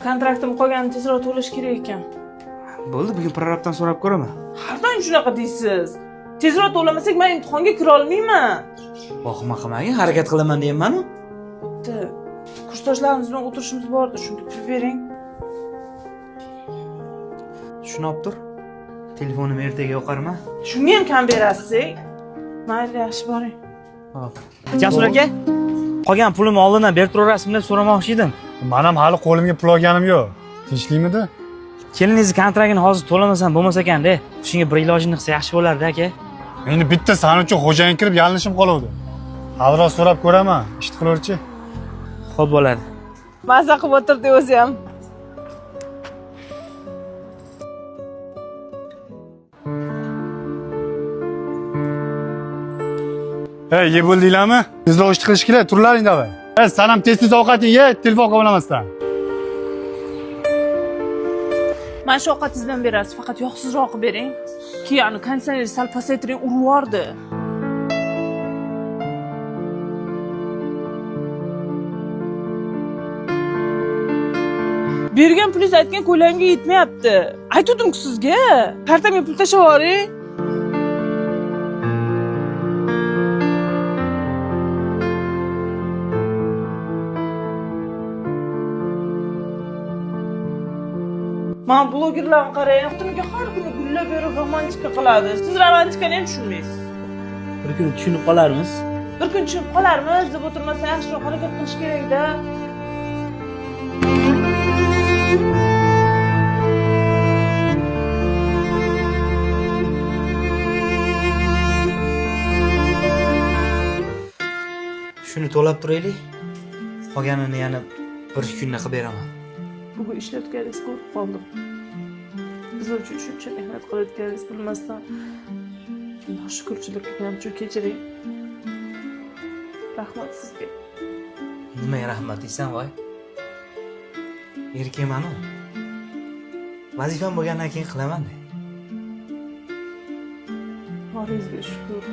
Kontraktim qolganini tezroq to'lash kerak ekan. Bo'ldi, bugun prorabdan so'rab ko'raman. Har doim shunaqa deysiz. Tezroq to'lamasak men imtihonga kira olmayman. Vahima qilmagin, harakat qilaman deyapman-ku. Bitta kursdoshlarimiz bilan o'tirishimiz bordi, shunga pul bering. Shuni olib tur. Telefonimni ertaga yoqarman. Shunga ham kam berasiz. Mayli, yaxshi boring. Hop. Jasur aka, qolgan pulimni oldindan berib turasizmi deb so'ramoqchi edim. Men ham hali qo'limga pul olganim yo'q. Tinchlikmidi? Keliningizni kontraktini hozir to'lamasam bo'lmas ekan-da. Shunga bir ilojini qilsa yaxshi bo'lardi, aka. Meni bitta san uchun xo'jayin kirib yalinishim qoluvdi. Haliroq so'rab ko'raman, ish qilurchi. Xo'p bo'ladi. Mazza qilib o'tirdi o'zi ham. Hey, yeb bo'ldinglarmi? Tezroq ish qilish kerak, turlaring davay. Hey, san ham tez-tez ovqating ye, telefon qilmasdan. Mana shu ovqatingizdan berasiz, faqat yog'sizroq qilib bering. Keyin konditsionerni sal pasaytiring, urib yubordi. Bergan pulingiz aytgan ko'lamga yetmayapti. Aytdim-ku sizga. Kartamga pul tashlab yuboring. Men blogerlarni qarang, xotiniga har kuni gullar berib romantika qiladi. Siz romantikani ham tushunmaysiz. Bir kun tushunib qolarmiz. Bir kun tushunib qolarmiz deb o'tirmasa, yaxshiroq harakat qilish kerak-da. Shuni to'lab turaylik. Qolganini yana bir kunda qilib beraman. Bugun ishlatganingizni ko'rib qoldim. Biz uchun shuncha mehnat qilayotganingizni bilmasdan noshukrchilik qilganim kechiring. Rahmat sizga. Nimaga rahmat deysan, voy? Erkakman-ku. Vazifam bo'lgandan keyin qilaman-da. Boringizga shukr.